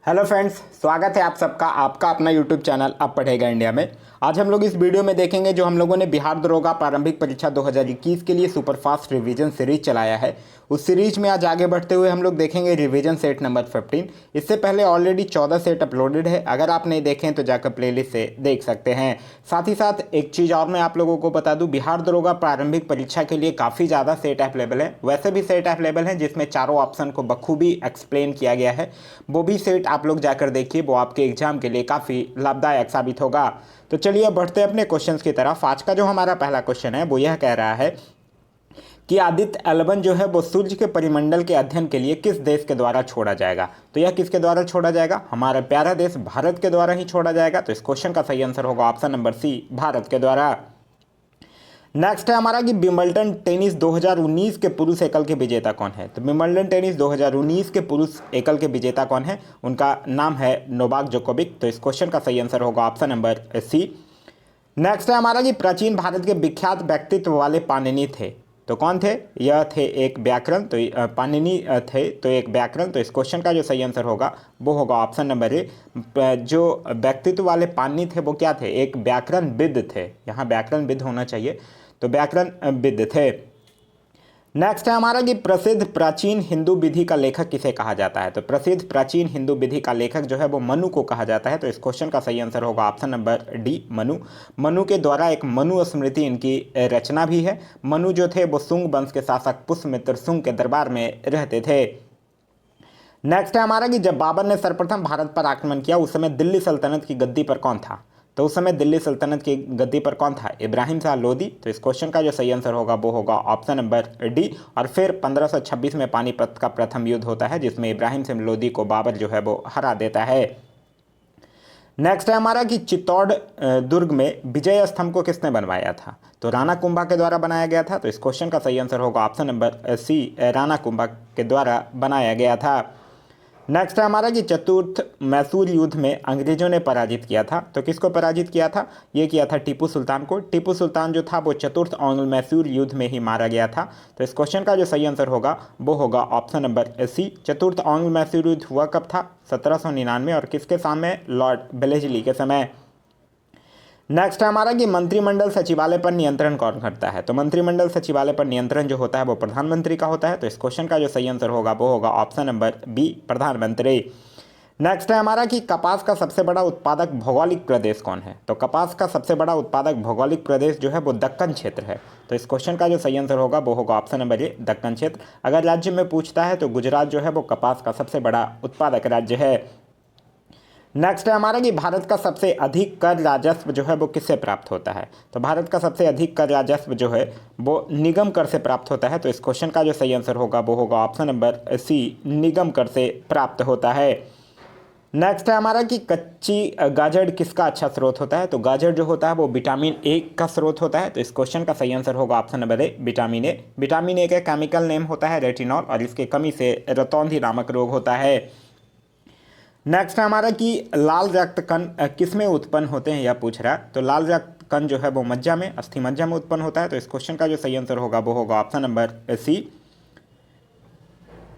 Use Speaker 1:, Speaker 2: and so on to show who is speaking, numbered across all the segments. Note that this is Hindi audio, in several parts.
Speaker 1: हेलो फ्रेंड्स, स्वागत है आप सबका आपका अपना यूट्यूब चैनल अब पढ़ेगा इंडिया में। आज हम लोग इस वीडियो में देखेंगे जो हम लोगों ने बिहार दरोगा प्रारंभिक परीक्षा 2021 के लिए सुपरफास्ट रिवीजन सीरीज चलाया है। उस सीरीज में आज आगे बढ़ते हुए हम लोग देखेंगे रिवीजन सेट नंबर 15। इससे पहले ऑलरेडी 14 सेट अपलोडेड है, अगर आप नहीं देखें तो जाकर प्लेलिस्ट से देख सकते हैं। साथ ही साथ एक चीज़ और मैं आप लोगों को बता दूं, बिहार दरोगा प्रारंभिक परीक्षा के लिए काफ़ी ज़्यादा सेट अवेलेबल है। वैसे भी सेट अवेलेबल हैं जिसमें चारों ऑप्शन को बखूबी एक्सप्लेन किया गया है। वो भी सेट आप लोग जाकर देखिए, वो आपके एग्जाम के लिए काफ़ी लाभदायक साबित होगा। तो चलिए बढ़ते हैं अपने क्वेश्चंस की तरफ। आज का जो हमारा पहला क्वेश्चन है वो यह कह रहा है कि आदित्य एल1 जो है वो सूर्य के परिमंडल के अध्ययन के लिए किस देश के द्वारा छोड़ा जाएगा। तो यह किसके द्वारा छोड़ा जाएगा? हमारा प्यारा देश भारत के द्वारा ही छोड़ा जाएगा। तो इस क्वेश्चन का सही आंसर होगा ऑप्शन नंबर सी, भारत के द्वारा। नेक्स्ट है हमारा कि विंबलडन टेनिस 2019 के पुरुष एकल के विजेता कौन है। तो विंबलडन टेनिस 2019 के पुरुष एकल के विजेता कौन है? उनका नाम है नोवाक जोकोविक। तो इस क्वेश्चन का सही आंसर होगा ऑप्शन नंबर सी। नेक्स्ट है हमारा कि प्राचीन भारत के विख्यात व्यक्तित्व वाले पाणिनि थे। तो कौन थे? यह थे एक व्याकरण। तो पाणिनि थे तो एक व्याकरण। तो इस क्वेश्चन का जो सही आंसर होगा वो होगा ऑप्शन नंबर ए। जो व्यक्तित्व वाले पाणिनि थे वो क्या थे? एक व्याकरणविद थे। यहाँ व्याकरणविद होना चाहिए, तो व्याकरणविद थे। नेक्स्ट है हमारा कि प्रसिद्ध प्राचीन हिंदू विधि का लेखक किसे कहा जाता है। तो प्रसिद्ध प्राचीन हिंदू विधि का लेखक जो है वो मनु को कहा जाता है। तो इस क्वेश्चन का सही आंसर होगा option number D, Manu. Manu के द्वारा एक मनु स्मृति इनकी रचना भी है। मनु जो थे वो सुंग वंश के शासक पुष्यमित्र सुंग के दरबार में रहते थे। नेक्स्ट है हमारा कि जब बाबर ने सर्वप्रथम भारत पर आक्रमण किया उस समय दिल्ली सल्तनत की गद्दी पर कौन था। तो उस समय दिल्ली सल्तनत की गद्दी पर कौन था? इब्राहिम शाह लोदी। तो इस क्वेश्चन का जो सही आंसर होगा वो होगा ऑप्शन नंबर डी। और फिर 1526 में पानीपत का प्रथम युद्ध होता है जिसमें इब्राहिम शाह लोदी को बाबर जो है वो हरा देता है। नेक्स्ट है हमारा कि चित्तौड़ दुर्ग में विजय स्तंभ को किसने बनवाया था। तो राणा कुंभा के द्वारा बनाया गया था। तो इस क्वेश्चन का सही आंसर होगा option number C, Rana Kumbha के द्वारा बनाया गया था। नेक्स्ट है हमारा कि चतुर्थ मैसूर युद्ध में अंग्रेजों ने पराजित किया था। तो किसको पराजित किया था? ये किया था टीपू सुल्तान को। टीपू सुल्तान जो था वो चतुर्थ एंग्लो मैसूर युद्ध में ही मारा गया था। तो इस क्वेश्चन का जो सही आंसर होगा वो होगा ऑप्शन नंबर सी। चतुर्थ एंग्लो मैसूर युद्ध हुआ कब था? 1799। और किसके सामने? लॉर्ड वेलेस्ली के समय। नेक्स्ट है हमारा कि मंत्रिमंडल सचिवालय पर नियंत्रण कौन करता है। तो मंत्रिमंडल सचिवालय पर नियंत्रण जो होता है वो प्रधानमंत्री का होता है। तो इस क्वेश्चन का जो सही आंसर होगा वो होगा ऑप्शन नंबर बी, प्रधानमंत्री। नेक्स्ट है हमारा कि कपास का सबसे बड़ा उत्पादक भौगोलिक प्रदेश कौन है। तो कपास का सबसे बड़ा उत्पादक भौगोलिक प्रदेश जो है वो दक्कन क्षेत्र है। तो इस क्वेश्चन का जो सही आंसर होगा वो होगा ऑप्शन नंबर ए, दक्कन क्षेत्र। अगर राज्य में पूछता है तो गुजरात जो है वो कपास का सबसे बड़ा उत्पादक राज्य है। नेक्स्ट है हमारा कि भारत का सबसे अधिक कर राजस्व जो है वो किससे प्राप्त होता है। तो भारत का सबसे अधिक कर राजस्व जो है वो निगम कर से प्राप्त होता है। तो इस क्वेश्चन का जो सही आंसर होगा वो होगा ऑप्शन नंबर सी, निगम कर से प्राप्त होता है। नेक्स्ट है हमारा कि कच्ची गाजर किसका अच्छा स्रोत होता है। तो गाजर जो होता है वो विटामिन ए का स्रोत होता है। तो इस क्वेश्चन का सही आंसर होगा option number A, vitamin A. Vitamin A का केमिकल नेम होता है रेटिनॉल और इसकी कमी से रतौंधी नामक रोग होता है। नेक्स्ट है हमारा कि लाल रक्त कण किस में उत्पन्न होते हैं, यह पूछ रहा है। तो लाल रक्त कण जो है वो मज्जा में, अस्थि मज्जा में उत्पन्न होता है। तो इस क्वेश्चन का जो सही आंसर होगा वो होगा ऑप्शन नंबर सी।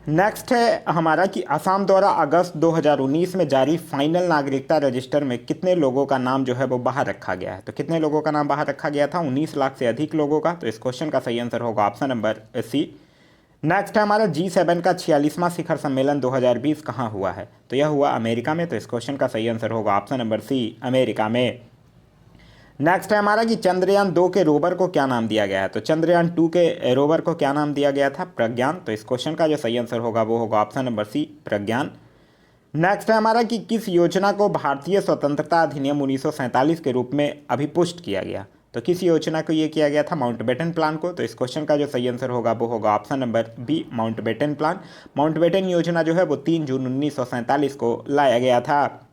Speaker 1: नेक्स्ट है हमारा कि असम द्वारा अगस्त 2019 में जारी फाइनल नागरिकता रजिस्टर में कितने लोगों का नाम जो है वो बाहर रखा गया है। तो कितने लोगों का नाम बाहर रखा गया था? 19 लाख से अधिक लोगों का। तो इस क्वेश्चन का सही आंसर होगा ऑप्शन नंबर सी। नेक्स्ट है हमारा G7 का 46वां शिखर सम्मेलन 2020 कहाँ हुआ है। तो यह हुआ अमेरिका में। तो इस क्वेश्चन का सही आंसर होगा ऑप्शन नंबर सी, अमेरिका में। नेक्स्ट है हमारा कि चंद्रयान 2 के रोवर को क्या नाम दिया गया है। तो चंद्रयान 2 के रोवर को क्या नाम दिया गया था? प्रज्ञान। तो इस क्वेश्चन का जो सही आंसर होगा वो होगा ऑप्शन नंबर सी, प्रज्ञान। नेक्स्ट है हमारा कि किस योजना को भारतीय स्वतंत्रता अधिनियम 1947 के रूप में अभिपुष्ट किया गया। तो किस योजना को ये किया गया था? माउंटबेटन प्लान को। तो इस क्वेश्चन का जो सही आंसर होगा वो होगा option number B, Mountbatten plan. Mountbatten योजना जो है वो 3 जून 1947 को लाया गया था।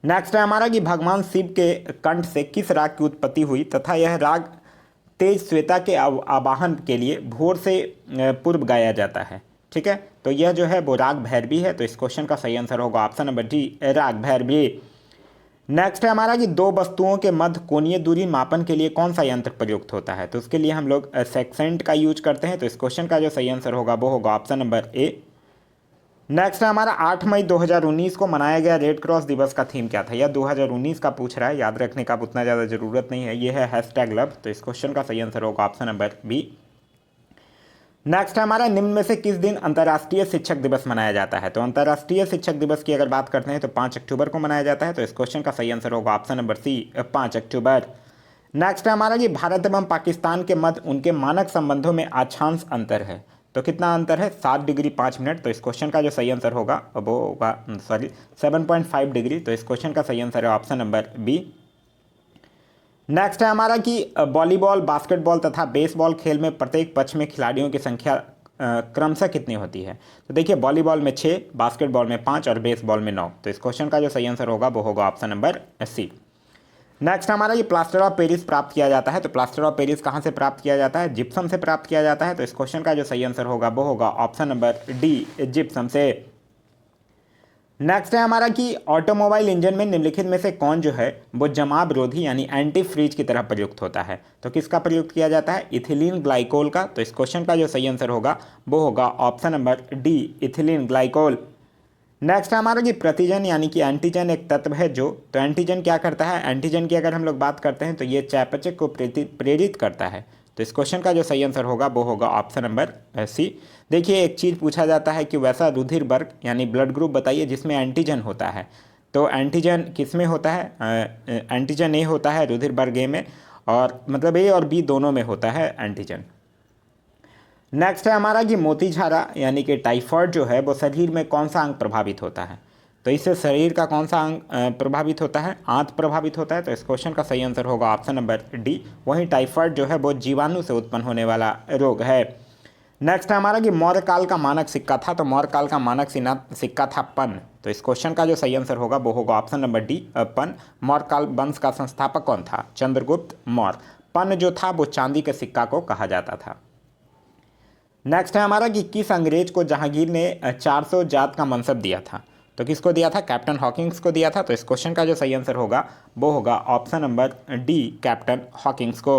Speaker 1: नेक्स्ट है हमारा कि भगवान शिव के कंठ से किस राग की उत्पत्ति हुई तथा यह राग तेज श्वेता के आवाहन के लिए भोर से पूर्व गाया जाता है। ठीक है, तो यह जो है वो राग भैरवी है। तो इस क्वेश्चन का सही आंसर होगा ऑप्शन नंबर डी, राग भैरवी। नेक्स्ट है हमारा कि दो वस्तुओं के मध्य कोणीय दूरी मापन के लिए कौन सा यंत्र प्रयुक्त होता है। तो उसके लिए हम लोग सेक्सेंट का यूज करते हैं। तो इस क्वेश्चन का जो सही आंसर होगा वो होगा ऑप्शन नंबर ए, नेक्स्ट है हमारा 8 मई 2019 को मनाया गया रेड क्रॉस दिवस का थीम क्या था। यह 2019 का पूछ रहा है, याद रखने का उतना ज़्यादा ज़रूरत नहीं है। ये है #लव, तो इस क्वेश्चन का सही आंसर होगा ऑप्शन नंबर बी। नेक्स्ट है हमारा निम्न में से किस दिन अंतर्राष्ट्रीय शिक्षक दिवस मनाया जाता है। तो अंतर्राष्ट्रीय शिक्षक दिवस की अगर बात करते हैं तो 5 अक्टूबर को मनाया जाता है, तो इस क्वेश्चन का सही आंसर होगा ऑप्शन नंबर सी, 5 अक्टूबर। नेक्स्ट है हमारा कि भारत एवं पाकिस्तान के मध्य उनके मानक संबंधों में अक्षांश अंतर है। तो कितना अंतर है? 7 डिग्री 5 मिनट। तो इस क्वेश्चन का जो सही आंसर होगा वो होगा 7.5 डिग्री। तो इस क्वेश्चन का सही आंसर है ऑप्शन नंबर बी। नेक्स्ट है हमारा कि वॉलीबॉल, बास्केटबॉल तथा बेसबॉल खेल में प्रत्येक पक्ष में खिलाड़ियों की संख्या क्रमशः कितनी होती है। तो देखिए वॉलीबॉल में 6, बास्केटबॉल में 5 और बेसबॉल में 9। तो इस क्वेश्चन का जो सही आंसर होगा वो होगा ऑप्शन नंबर सी। नेक्स्ट हमारा ये प्लास्टर ऑफ पेरिस प्राप्त किया जाता है। तो प्लास्टर ऑफ पेरिस कहाँ से प्राप्त किया जाता है? जिप्सम से प्राप्त किया जाता है। तो इस क्वेश्चन का जो सही आंसर होगा वो होगा ऑप्शन नंबर डी, जिप्सम से। नेक्स्ट है हमारा कि ऑटोमोबाइल इंजन में निम्नलिखित में से कौन जो है वो जमाव रोधी यानी एंटी फ्रीज की तरह प्रयुक्त होता है। तो किसका प्रयुक्त किया जाता है? इथिलीन ग्लाइकोल का। तो इस क्वेश्चन का जो सही आंसर होगा वो होगा option number D, ethylene glycol. Next हमारा कि प्रतिजन यानी कि एंटीजन एक तत्व है जो, तो एंटीजन क्या करता है? एंटीजन की अगर हम लोग बात करते हैं तो ये चयापचय को प्रेरित करता है। तो इस क्वेश्चन का जो सही आंसर होगा वो होगा ऑप्शन नंबर सी। देखिए एक चीज़ पूछा जाता है कि वैसा रुधिर वर्ग यानी ब्लड ग्रुप बताइए जिसमें एंटीजन होता है। तो एंटीजन किस में होता है? एंटीजन ए होता है रुधिर वर्ग ए में, और मतलब ए और बी दोनों में होता है एंटीजन। नेक्स्ट है हमारा कि मोतीझारा यानी कि टाइफॉइड जो है वो शरीर में कौन सा अंग प्रभावित होता है। तो इससे शरीर का कौन सा अंग प्रभावित होता है? आंत प्रभावित होता है। तो इस क्वेश्चन का सही आंसर होगा ऑप्शन नंबर डी। वहीं टाइफॉइड जो है वो जीवाणु से उत्पन्न होने वाला रोग है। नेक्स्ट है हमारा कि मौर्य काल का मानक सिक्का था। तो मौर्य काल का मानक सिक्का था पन। तो इस क्वेश्चन का जो सही आंसर होगा वो होगा ऑप्शन नंबर डी, पन। मौर्य काल वंश का संस्थापक कौन था? चंद्रगुप्त मौर्य। पन जो था वो चांदी के सिक्का को कहा जाता था। नेक्स्ट है हमारा कि किस अंग्रेज को जहांगीर ने 400 जात का मनसब दिया था। तो किसको दिया था? कैप्टन हॉकिंग्स को दिया था। तो इस क्वेश्चन का जो सही आंसर होगा वो होगा option number D, captain Hawkins को।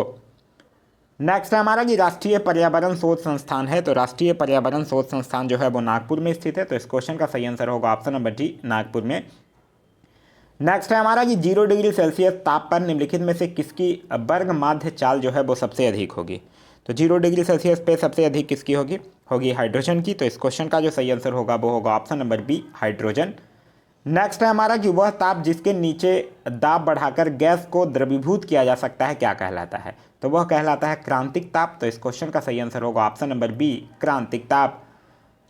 Speaker 1: नेक्स्ट है हमारा कि राष्ट्रीय पर्यावरण शोध संस्थान है। तो राष्ट्रीय पर्यावरण शोध संस्थान जो है वो नागपुर में स्थित है। तो इस क्वेश्चन का सही आंसर होगा ऑप्शन नंबर डी, नागपुर में। नेक्स्ट है हमारा कि 0 डिग्री सेल्सियस ताप पर निम्नलिखित में से किसकी वर्ग माध्य चाल जो है वो सबसे अधिक होगी। तो 0 डिग्री सेल्सियस पे सबसे अधिक किसकी होगी? होगी हाइड्रोजन की। तो इस क्वेश्चन का जो सही आंसर होगा वो होगा option number B, hydrogen. Next है हमारा कि वह ताप जिसके नीचे दाब बढ़ाकर गैस को द्रवीभूत किया जा सकता है क्या कहलाता है। तो वह कहलाता है क्रांतिक ताप। तो इस क्वेश्चन का सही आंसर होगा ऑप्शन नंबर बी, क्रांतिक ताप।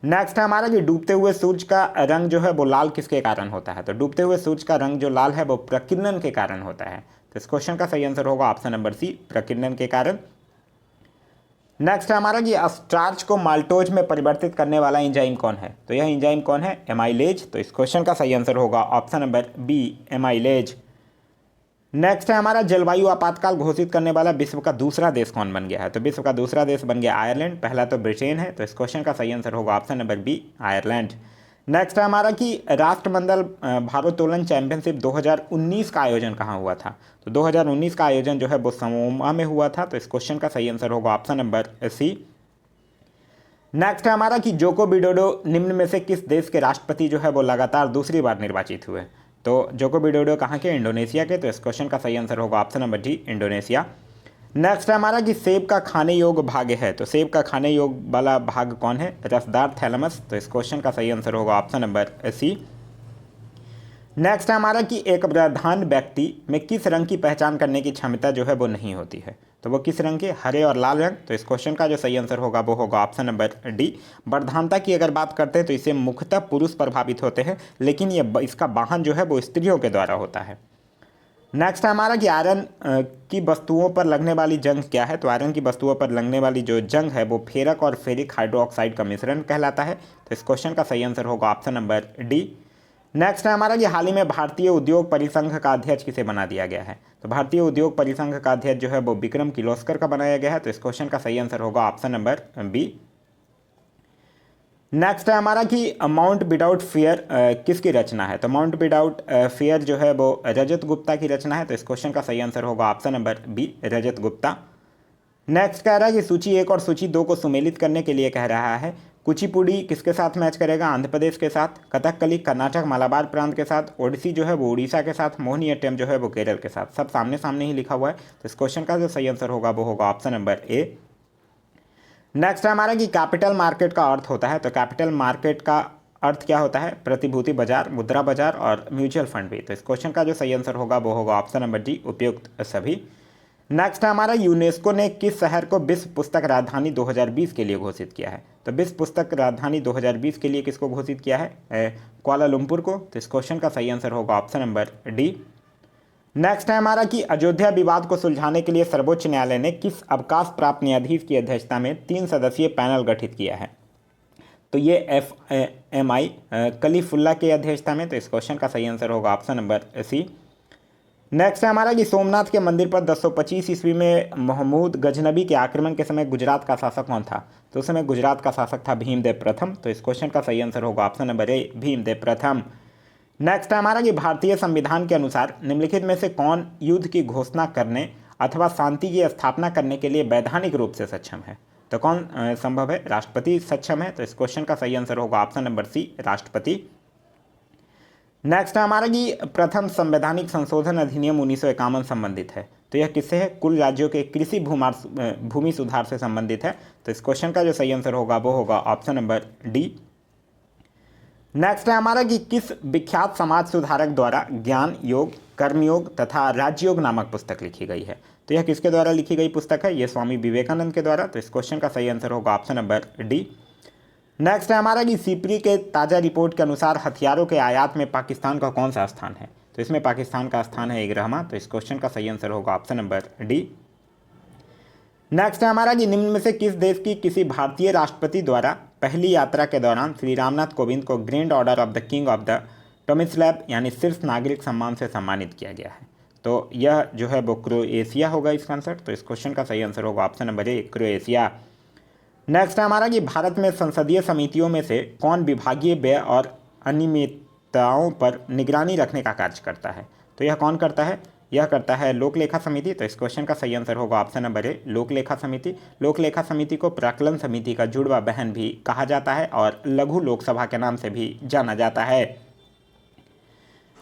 Speaker 1: नेक्स्ट है हमारा कि डूबते हुए सूरज का रंग जो है वो लाल किसके कारण होता है। तो डूबते हुए सूरज का रंग जो लाल है वो प्रकीर्णन के कारण होता है। तो इस क्वेश्चन का सही आंसर होगा ऑप्शन नंबर सी, प्रकीर्णन के कारण। नेक्स्ट है हमारा कि स्टार्च को माल्टोज में परिवर्तित करने वाला एंजाइम कौन है। तो यह एंजाइम कौन है? एमाइलेज। तो इस क्वेश्चन का सही आंसर होगा option number B, amylase. Next है हमारा जलवायु आपातकाल घोषित करने वाला विश्व का दूसरा देश कौन बन गया है। तो विश्व का दूसरा देश बन गया आयरलैंड। पहला तो ब्रिटेन है। तो इस क्वेश्चन का सही आंसर होगा option number B, Ireland. Next है हमारा कि राष्ट्रमंडल भारोत्तोलन चैंपियनशिप 2019 का आयोजन कहाँ हुआ था। तो 2019 का आयोजन जो है वो समोआ में हुआ था। तो इस क्वेश्चन का सही आंसर होगा ऑप्शन नंबर सी। नेक्स्ट है हमारा कि जोको विडोडो निम्न में से किस देश के राष्ट्रपति जो है वो लगातार दूसरी बार निर्वाचित हुए। तो जोको विडोडो कहाँ के? इंडोनेशिया के। तो इस क्वेश्चन का सही आंसर होगा option number D, Indonesia. Next है हमारा कि सेब का खाने योग्य भाग है। तो सेब का खाने योग्य वाला भाग कौन है? रसदार थैलमस। तो इस क्वेश्चन का सही आंसर होगा ऑप्शन नंबर सी। नेक्स्ट है हमारा कि एक वृद्धान व्यक्ति में किस रंग की पहचान करने की क्षमता जो है वो नहीं होती है। तो वो किस रंग के? हरे और लाल रंग। तो इस क्वेश्चन का जो सही आंसर होगा वो होगा ऑप्शन नंबर डी। वृद्धानता की अगर बात करते हैं तो इसे मुख्यतः पुरुष प्रभावित होते हैं, लेकिन ये इसका वाहन जो है वो स्त्रियों के द्वारा होता है। नेक्स्ट है हमारा कि आयरन की वस्तुओं पर लगने वाली जंग क्या है। तो आयरन की वस्तुओं पर लगने वाली जो जंग है वो फेरक और फेरिक हाइड्रोक्साइड का मिश्रण कहलाता है। तो इस क्वेश्चन का सही आंसर होगा ऑप्शन नंबर डी। नेक्स्ट है हमारा कि हाल ही में भारतीय उद्योग परिसंघ का अध्यक्ष किसे बना दिया गया है। तो भारतीय उद्योग परिसंघ का अध्यक्ष जो है वो विक्रम किर्लोस्कर का बनाया गया है। तो इस क्वेश्चन का सही आंसर होगा ऑप्शन नंबर बी। नेक्स्ट है हमारा कि माउंट विदाउट फियर किसकी रचना है। तो माउंट विदाउट फियर जो है वो रजत गुप्ता की रचना है। तो इस क्वेश्चन का सही आंसर होगा ऑप्शन नंबर बी, रजत गुप्ता। नेक्स्ट कह रहा है कि सूची 1 और सूची 2 को सुमेलित करने के लिए कह रहा है कुचिपुड़ी किसके साथ मैच करेगा? आंध्र प्रदेश के साथ। कथकली कर्नाटक मालाबार प्रांत के साथ। ओडिसी जो है वो उड़ीसा के साथ। मोहिनीअट्टम जो है वो केरल के साथ। सब सामने सामने ही लिखा हुआ है, तो इस क्वेश्चन का जो सही आंसर होगा वो होगा ऑप्शन नंबर ए। नेक्स्ट है हमारा कि कैपिटल मार्केट का अर्थ होता है, तो कैपिटल मार्केट का अर्थ क्या होता है? प्रतिभूति बाजार, मुद्रा बाजार और म्यूचुअल फंड भी। तो इस क्वेश्चन का जो सही आंसर होगा वो होगा ऑप्शन नंबर डी, उपयुक्त सभी। नेक्स्ट है हमारा यूनेस्को ने किस शहर को विश्व पुस्तक राजधानी 2020 के लिए घोषित किया है? तो विश्व पुस्तक राजधानी 2020 के लिए किसको घोषित किया है? कुआलालंपुर को। तो इस क्वेश्चन का सही आंसर होगा ऑप्शन नंबर डी। नेक्स्ट है हमारा कि अयोध्या विवाद को सुलझाने के लिए सर्वोच्च न्यायालय ने किस अवकाश प्राप्त न्यायाधीश की अध्यक्षता में 3 सदस्यीय पैनल गठित किया है? तो ये FMI कलीफुल्ला की अध्यक्षता में। तो इस क्वेश्चन का सही आंसर होगा ऑप्शन नंबर सी। नेक्स्ट है हमारा कि सोमनाथ के मंदिर पर 1025 ईस्वी में महमूद गजनबी के आक्रमण के समय गुजरात का शासक कौन था? तो उस समय गुजरात का शासक था भीमदेव प्रथम। तो इस क्वेश्चन का सही आंसर होगा ऑप्शन नंबर ए, भीमदेव प्रथम। नेक्स्ट है हमारा कि भारतीय संविधान के अनुसार निम्नलिखित में से कौन युद्ध की घोषणा करने अथवा शांति की स्थापना करने के लिए वैधानिक रूप से सक्षम है? तो कौन संभव है? राष्ट्रपति सक्षम है। तो इस क्वेश्चन का सही आंसर होगा ऑप्शन नंबर सी, राष्ट्रपति। नेक्स्ट है हमारा कि प्रथम संवैधानिक संशोधन अधिनियम 1951 संबंधित है, तो यह किससे है? कुल राज्यों के कृषि भूमि सुधार से संबंधित है। तो इस क्वेश्चन का जो सही आंसर होगा वो होगा ऑप्शन नंबर डी। नेक्स्ट है हमारा कि किस विख्यात समाज सुधारक द्वारा ज्ञान योग, कर्मयोग तथा राजयोग नामक पुस्तक लिखी गई है? तो यह किसके द्वारा लिखी गई पुस्तक है? यह स्वामी विवेकानंद के द्वारा। तो इस क्वेश्चन का सही आंसर होगा ऑप्शन नंबर डी। नेक्स्ट है हमारा कि सीपरी के ताज़ा रिपोर्ट के अनुसार हथियारों के आयात में पाकिस्तान का कौन सा स्थान है? तो इसमें पाकिस्तान का स्थान है 11वां। तो इस क्वेश्चन का सही आंसर होगा ऑप्शन नंबर डी। नेक्स्ट है हमारा कि निम्न में से किस देश की किसी भारतीय राष्ट्रपति द्वारा पहली यात्रा के दौरान श्री रामनाथ कोविंद को grand order of the king of the Tomislav यानी शीर्ष नागरिक सम्मान से सम्मानित किया गया है? तो यह जो है वो क्रोएशिया होगा इसका आंसर। तो इस क्वेश्चन का सही आंसर होगा option number A, Croatia. Next है हमारा कि भारत में संसदीय समितियों में से कौन विभागीय व्यय और अनियमितताओं पर निगरानी रखने का कार्य करता है? तो यह कौन करता है? यह करता है लोक लेखा समिति। तो इस क्वेश्चन का सही आंसर होगा ऑप्शन नंबर ए, लोक लेखा समिति। लोक लेखा समिति को प्राक्कलन समिति का जुड़वा बहन भी कहा जाता है और लघु लोकसभा के नाम से भी जाना जाता है।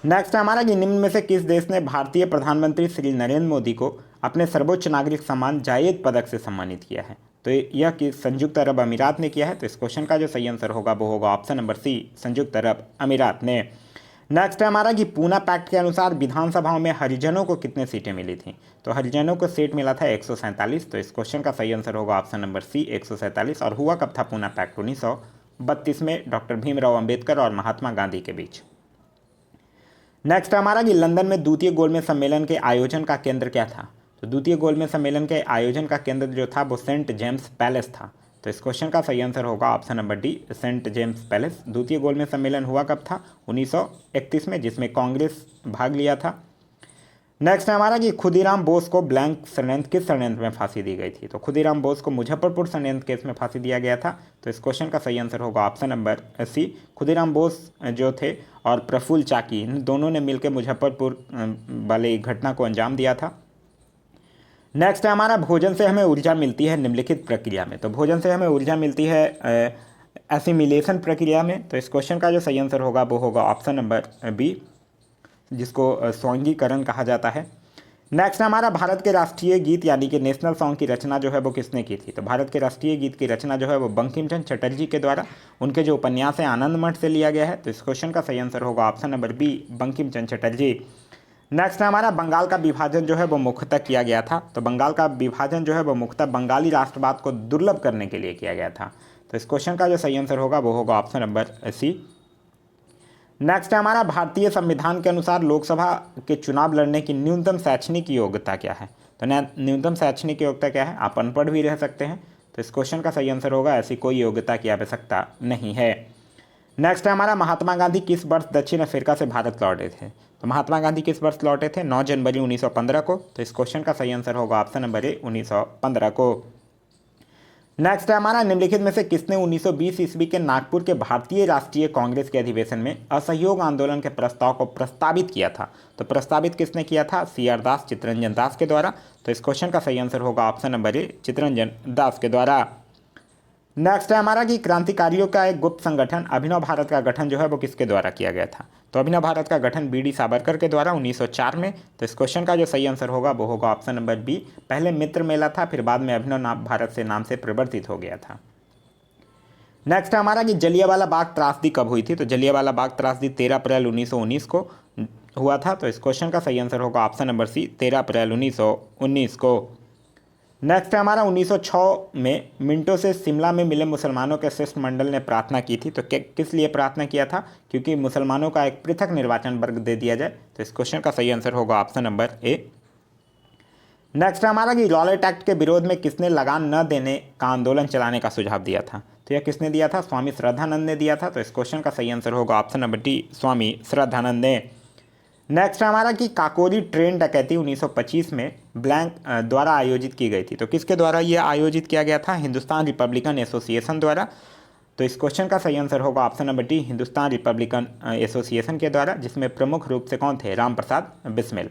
Speaker 1: नेक्स्ट है हमारा कि निम्न में से किस देश ने भारतीय प्रधानमंत्री श्री नरेंद्र मोदी को अपने सर्वोच्च नागरिक सम्मान जायेद पदक से सम्मानित किया है? तो यह कि संयुक्त अरब अमीरात ने किया है। तो इस क्वेश्चन का जो सही आंसर होगा वो होगा ऑप्शन नंबर सी, संयुक्त अरब अमीरात ने। नेक्स्ट है हमारा कि पूना पैक्ट के अनुसार विधानसभाओं में हरिजनों को कितने सीटें मिली थी? तो हरिजनों को सीट मिला था 147। तो इस क्वेश्चन का सही आंसर होगा ऑप्शन नंबर सी, 147। और हुआ कब था पूना पैक्ट? 1932 में डॉक्टर भीमराव अंबेडकर और महात्मा गांधी के बीच। नेक्स्ट हमारा कि लंदन में द्वितीय गोलमेज सम्मेलन के आयोजन का केंद्र क्या था? तो द्वितीय गोलमेज सम्मेलन के आयोजन का केंद्र जो था वो सेंट जेम्स पैलेस था। तो इस क्वेश्चन का सही आंसर होगा option number D, Saint James Palace. द्वितीय गोलमेज सम्मेलन हुआ कब था? 1931 में, जिसमें कांग्रेस भाग लिया था। नेक्स्ट है हमारा कि खुदीराम बोस को ब्लैंक षड्यंत्र किस षड्यंत्र में फांसी दी गई थी? तो खुदीराम बोस को मुजफ्फरपुर षड्यंत्र केस में फांसी दिया गया था। तो इस क्वेश्चन का सही आंसर होगा option number C. Khudiram Bose जो थे और प्रफुल्ल चाकी, इन दोनों ने मिलकर मुजफ्फरपुर वाले घटना को अंजाम दिया था। नेक्स्ट है हमारा भोजन से हमें ऊर्जा मिलती है निम्नलिखित प्रक्रिया में। तो भोजन से हमें ऊर्जा मिलती है एसिमिलेशन प्रक्रिया में। तो इस क्वेश्चन का जो सही आंसर होगा वो होगा ऑप्शन नंबर बी, जिसको स्वांगीकरण कहा जाता है। नेक्स्ट हमारा भारत के राष्ट्रीय गीत यानी कि नेशनल सॉन्ग की रचना जो है वो किसने की थी? तो भारत के राष्ट्रीय गीत की रचना जो है वो बंकिम चंद्र चटर्जी के द्वारा, उनके जो उपन्यास है आनंद मठ से लिया गया है। तो इस क्वेश्चन का सही आंसर होगा option number B, Bankim Chandra Chatterjee. Next हमारा बंगाल का विभाजन जो है वो मुख्यतः किया गया था। तो बंगाल का विभाजन जो है वो मुख्यतः बंगाली राष्ट्रवाद को दुर्लभ करने के लिए किया गया था। तो इस क्वेश्चन का जो सही आंसर होगा वो होगा ऑप्शन नंबर सी। नेक्स्ट हमारा भारतीय संविधान के अनुसार लोकसभा के चुनाव लड़ने की न्यूनतम शैक्षणिक योग्यता क्या है? तो न्यूनतम शैक्षणिक योग्यता क्या है? आप अनपढ़ भी रह सकते हैं। तो इस क्वेश्चन का सही आंसर होगा ऐसी कोई योग्यता की आवश्यकता नहीं है। नेक्स्ट हमारा महात्मा गांधी किस वर्ष दक्षिण अफ्रीका से भारत लौटे थे? तो महात्मा गांधी किस वर्ष लौटे थे? 9 जनवरी 1915 को। तो इस क्वेश्चन का सही आंसर होगा ऑप्शन नंबर ए, 1915 को। नेक्स्ट है हमारा निम्नलिखित में से किसने 1920 ईस्वी के नागपुर के भारतीय राष्ट्रीय कांग्रेस के अधिवेशन में असहयोग आंदोलन के प्रस्ताव को प्रस्तावित किया था? तो प्रस्तावित किसने किया था? CR दास, चित्तरंजन दास के द्वारा। तो इस क्वेश्चन का सही आंसर होगा option number A, Chittaranjan Das के द्वारा। नेक्स्ट है हमारा कि क्रांतिकारियों का एक गुप्त संगठन अभिनव भारत का गठन जो है वो किसके द्वारा किया गया था। तो अभिनव भारत का गठन बी डी सावरकर के द्वारा 1904 में। तो इस क्वेश्चन का जो सही आंसर होगा वो होगा ऑप्शन नंबर बी। पहले मित्र मेला था, फिर बाद में अभिनव भारत से नाम से परिवर्तित हो गया था। नेक्स्ट है हमारा कि जलियांवाला बाग त्रासदी कब हुई थी। तो जलियांवाला बाग त्रासदी 13 अप्रैल 1919 को हुआ था। तो इस क्वेश्चन का सही आंसर होगा ऑप्शन नंबर सी, 13 अप्रैल 1919 को। नेक्स्ट है हमारा 1906 में मिंटो से शिमला में मिले मुसलमानों के शिष्टमंडल ने प्रार्थना की थी। तो किस लिए प्रार्थना किया था? क्योंकि मुसलमानों का एक पृथक निर्वाचन वर्ग दे दिया जाए। तो इस क्वेश्चन का सही आंसर होगा ऑप्शन नंबर ए। नेक्स्ट है हमारा कि रॉलेट एक्ट के विरोध में किसने लगान न देने का आंदोलन चलाने का सुझाव दिया था। तो यह किसने दिया था? स्वामी श्रद्धानंद ने दिया था। तो इस क्वेश्चन का सही आंसर होगा option number D, Swami Shraddhanand ने। नेक्स्ट हमारा कि काकोरी ट्रेन डकैती 1925 में ब्लैंक द्वारा आयोजित की गई थी। तो किसके द्वारा ये आयोजित किया गया था? हिंदुस्तान रिपब्लिकन एसोसिएशन द्वारा। तो इस क्वेश्चन का सही आंसर होगा option number D, Hindustan Republican association के द्वारा, जिसमें प्रमुख रूप से कौन थे? राम प्रसाद बिस्मिल।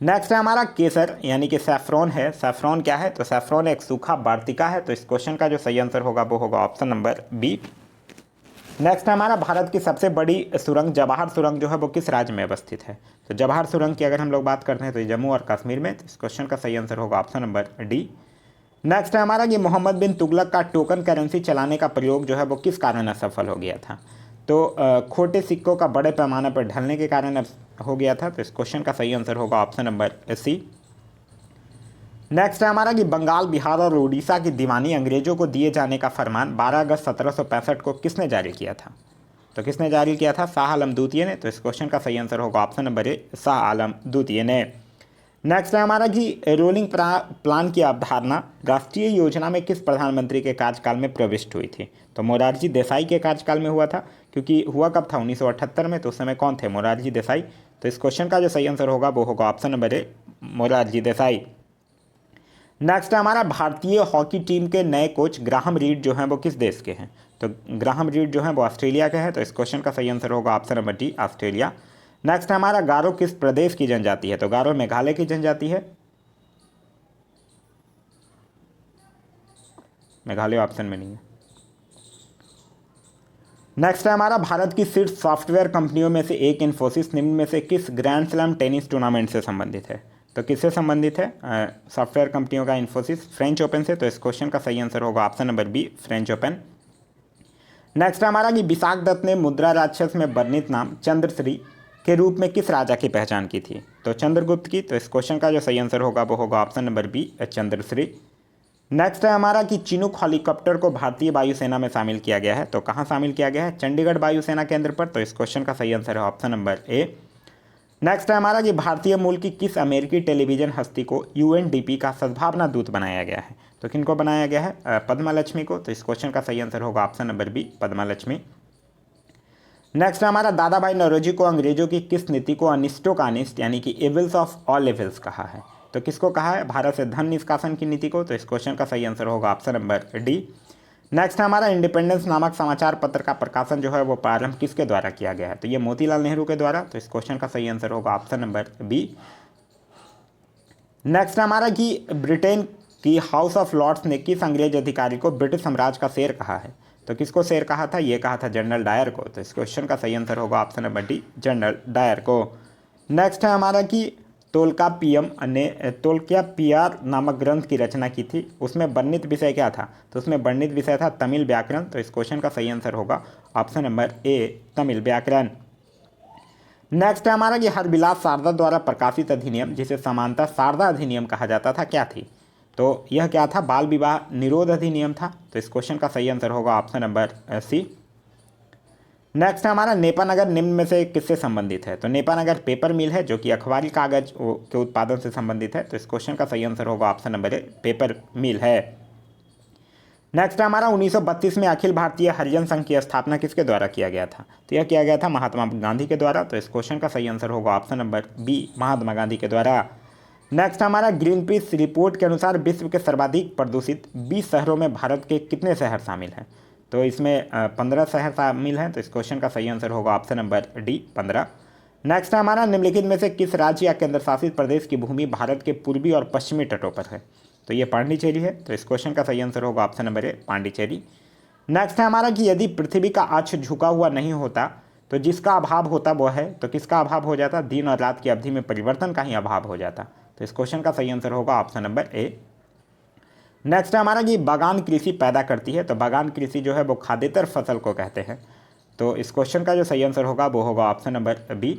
Speaker 1: नेक्स्ट है हमारा केसर यानी कि सैफ्रॉन है। सैफ्रॉन क्या है? तो सैफ्रॉन एक सूखा वार्तिका है। तो इस क्वेश्चन का जो सही आंसर होगा वो होगा ऑप्शन नंबर बी। नेक्स्ट हमारा भारत की सबसे बड़ी सुरंग जवाहर सुरंग जो है वो किस राज्य में अवस्थित है। तो जवाहर सुरंग की अगर हम लोग बात करते हैं तो जम्मू और कश्मीर में। तो इस क्वेश्चन का सही आंसर होगा ऑप्शन नंबर डी। नेक्स्ट है हमारा कि मोहम्मद बिन तुगलक का टोकन करेंसी चलाने का प्रयोग जो है वो किस कारण असफल हो गया था। तो खोटे सिक्कों का बड़े पैमाने पर ढलने के कारण हो गया था। तो इस क्वेश्चन का सही आंसर होगा ऑप्शन नंबर सी। नेक्स्ट है हमारा कि बंगाल, बिहार और उड़ीसा की दीवानी अंग्रेजों को दिए जाने का फरमान 12 अगस्त 1765 को किसने जारी किया था। तो किसने जारी किया था? शाह आलम द्वितीय ने। तो इस क्वेश्चन का सही आंसर होगा option number A, Shah Alam द्वितीय ने। नेक्स्ट है हमारा कि रोलिंग प्लान की अवधारणा राष्ट्रीय योजना में किस प्रधानमंत्री के कार्यकाल में प्रविष्ट हुई थी। तो मोरारजी देसाई के कार्यकाल में हुआ था। क्योंकि हुआ कब था? 1978 में। तो उस समय कौन थे? मोरारजी देसाई। तो इस क्वेश्चन का जो सही आंसर होगा वो होगा option number A, Morarji Desai. Next है हमारा भारतीय हॉकी टीम के नए कोच ग्राहम रीड जो हैं वो किस देश के हैं। तो ग्राहम रीड जो हैं वो ऑस्ट्रेलिया के हैं। तो इस क्वेश्चन का सही आंसर होगा option number D, Australia. Next है हमारा गारो किस प्रदेश की जनजाति है। तो गारो मेघालय की जनजाति है। मेघालय ऑप्शन में नहीं है। नेक्स्ट है हमारा भारत की शीर्ष सॉफ्टवेयर कंपनियों में से एक इन्फोसिस निम्न में से किस ग्रैंड स्लैम टेनिस टूर्नामेंट से संबंधित है। तो किससे संबंधित है? सॉफ्टवेयर कंपनियों का इन्फोसिस फ्रेंच ओपन से। तो इस क्वेश्चन का सही आंसर होगा option number B, French Open. Next हमारा कि विशाख दत्त ने मुद्रा राक्षस में वर्णित नाम चंद्रश्री के रूप में किस राजा की पहचान की थी। तो चंद्रगुप्त की। तो इस क्वेश्चन का जो सही आंसर होगा वो होगा ऑप्शन नंबर बी, चंद्रश्री। नेक्स्ट है हमारा कि चिनूक हेलीकॉप्टर को भारतीय वायुसेना में शामिल किया गया है। तो कहाँ शामिल किया गया है? चंडीगढ़ वायुसेना केंद्र पर। तो इस क्वेश्चन का सही आंसर है ऑप्शन नंबर ए। नेक्स्ट है हमारा कि भारतीय मूल की किस अमेरिकी टेलीविजन हस्ती को यूएनडीपी का सद्भावना दूत बनाया गया है। तो किनको बनाया गया है? पद्मा लक्ष्मी को। तो इस क्वेश्चन का सही आंसर होगा option number B, Padma Lakshmi. Next है हमारा दादा भाई नौरोजी को अंग्रेजों की किस नीति को अनिष्टों का अनिष्ट यानी कि एविल्स ऑफ ऑल एविल्स कहा है। तो किसको कहा है? भारत से धन निष्कासन की नीति को। तो इस क्वेश्चन का सही आंसर होगा ऑप्शन नंबर डी। नेक्स्ट हमारा इंडिपेंडेंस नामक समाचार पत्र का प्रकाशन जो है वो प्रारंभ किसके द्वारा किया गया है। तो ये मोतीलाल नेहरू के द्वारा। तो इस क्वेश्चन का सही आंसर होगा ऑप्शन नंबर बी। नेक्स्ट हमारा कि ब्रिटेन की हाउस ऑफ लॉर्ड्स ने किस अंग्रेज अधिकारी को ब्रिटिश साम्राज्य का शेर कहा है। तो किसको शेर कहा था? ये कहा था जनरल डायर को। तो इस क्वेश्चन का सही आंसर होगा option number D, general Dyer को। नेक्स्ट है हमारा कि तोल्काप्पियर नामक ग्रंथ की रचना की थी, उसमें वर्णित विषय क्या था। तो उसमें वर्णित विषय था तमिल व्याकरण। तो इस क्वेश्चन का सही आंसर होगा ऑप्शन नंबर ए, तमिल व्याकरण। नेक्स्ट है हमारा कि हरबिलास शारदा द्वारा प्रकाशित अधिनियम जिसे समानता शारदा अधिनियम कहा जाता था क्या थी। तो यह क्या था? बाल विवाह निरोध अधिनियम था। तो इस क्वेश्चन का सही आंसर होगा ऑप्शन नंबर सी। नेक्स्ट हमारा नेपानगर निम्न में से किससे संबंधित है। तो नेपानगर पेपर मिल है जो कि अखबारी कागज के उत्पादन से संबंधित है। तो इस क्वेश्चन का सही आंसर होगा ऑप्शन नंबर ए, पेपर मिल है। नेक्स्ट हमारा 1932 में अखिल भारतीय हरिजन संघ की स्थापना किसके द्वारा किया गया था। तो यह किया गया था महात्मा गांधी के द्वारा। तो इस क्वेश्चन का सही आंसर होगा option number B, Mahatma Gandhi के द्वारा। नेक्स्ट हमारा ग्रीन पीस रिपोर्ट के अनुसार विश्व के सर्वाधिक प्रदूषित 20 शहरों में भारत के कितने शहर शामिल हैं। तो इसमें 15 शहर शामिल हैं। तो इस क्वेश्चन का सही आंसर होगा ऑप्शन नंबर डी, 15। नेक्स्ट हमारा निम्नलिखित में से किस राज्य या केंद्र शासित प्रदेश की भूमि भारत के पूर्वी और पश्चिमी तटों पर है। तो ये पांडिचेरी है। तो इस क्वेश्चन का सही आंसर होगा option number A, Pondicherry. Next है हमारा कि यदि पृथ्वी का अक्ष झुका हुआ नहीं होता तो जिसका अभाव होता वो है, तो किसका अभाव हो जाता? दिन और रात की अवधि में परिवर्तन का ही अभाव हो जाता। तो इस क्वेश्चन का सही आंसर होगा ऑप्शन नंबर ए। नेक्स्ट है हमारा कि बागान कृषि पैदा करती है, तो बागान कृषि जो है वो खाद्येतर फसल को कहते हैं। तो इस क्वेश्चन का जो सही आंसर होगा वो होगा ऑप्शन नंबर बी।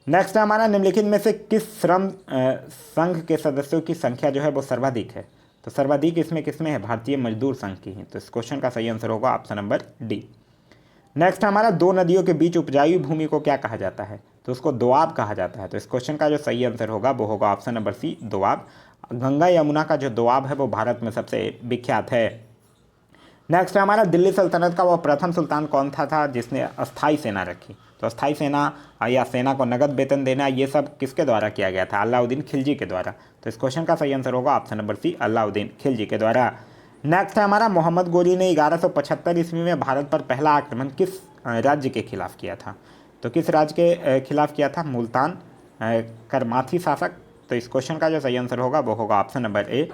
Speaker 1: नेक्स्ट है हमारा निम्नलिखित में से किस श्रम संघ के सदस्यों की संख्या जो है वो सर्वाधिक है? तो सर्वाधिक इसमें किसमें है? भारतीय मजदूर संघ की है। तो इस क्वेश्चन का सही आंसर होगा ऑप्शन नंबर डी। नेक्स्ट हमारा दो नदियों के बीच उपजाऊ भूमि को क्या कहा जाता है? तो उसको दोआब कहा जाता है। तो इस क्वेश्चन का जो सही आंसर होगा वो होगा option number C, Doab. Ganga Yamuna का जो दोआब है वो भारत में सबसे विख्यात है। नेक्स्ट हमारा दिल्ली सल्तनत का वो प्रथम सुल्तान कौन था जिसने अस्थाई सेना रखी? तो अस्थाई सेना या सेना को नगद वेतन देना, ये सब किसके द्वारा किया गया था? अलाउद्दीन खिलजी के द्वारा। तो इस क्वेश्चन का सही आंसर होगा option number C, Alauddin Khilji के द्वारा। नेक्स्ट है हमारा मोहम्मद गोरी ने 1175 ईस्वी में भारत पर पहला आक्रमण किस राज्य के खिलाफ किया था? तो किस राज्य के खिलाफ किया था? मुल्तान करमाथी शासक। तो इस क्वेश्चन का जो सही आंसर होगा वो होगा ऑप्शन नंबर ए।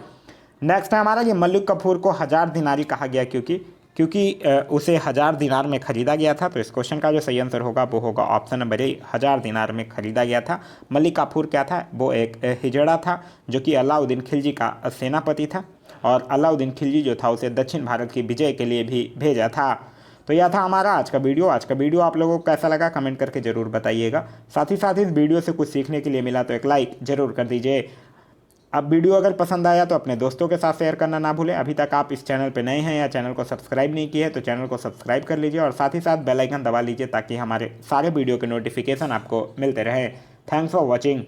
Speaker 1: नेक्स्ट है हमारा ये मलिक कफूर को 1000 दिनारी कहा गया क्योंकि उसे 1000 दिनार में खरीदा गया था। तो इस क्वेश्चन का जो सही आंसर होगा वो होगा ऑप्शन नंबर ए, 1000 दिनार में खरीदा गया था। मलिक काफूर क्या था? वो एक हिजड़ा था जो कि अलाउद्दीन खिलजी का सेनापति था, और अलाउद्दीन खिलजी जो था उसे दक्षिण भारत की विजय के लिए भी भेजा था। तो यह था हमारा आज का वीडियो। आज का वीडियो आप लोगों को कैसा लगा कमेंट करके ज़रूर बताइएगा। साथ ही साथ इस वीडियो से कुछ सीखने के लिए मिला तो एक लाइक ज़रूर कर दीजिए। अब वीडियो अगर पसंद आया तो अपने दोस्तों के साथ शेयर करना ना भूलें। अभी तक आप इस चैनल पर नए हैं या चैनल को सब्सक्राइब नहीं किए तो चैनल को सब्सक्राइब कर लीजिए, और साथ ही साथ बेल आइकन दबा लीजिए ताकि हमारे सारे वीडियो के नोटिफिकेशन आपको मिलते रहे। Thanks for watching.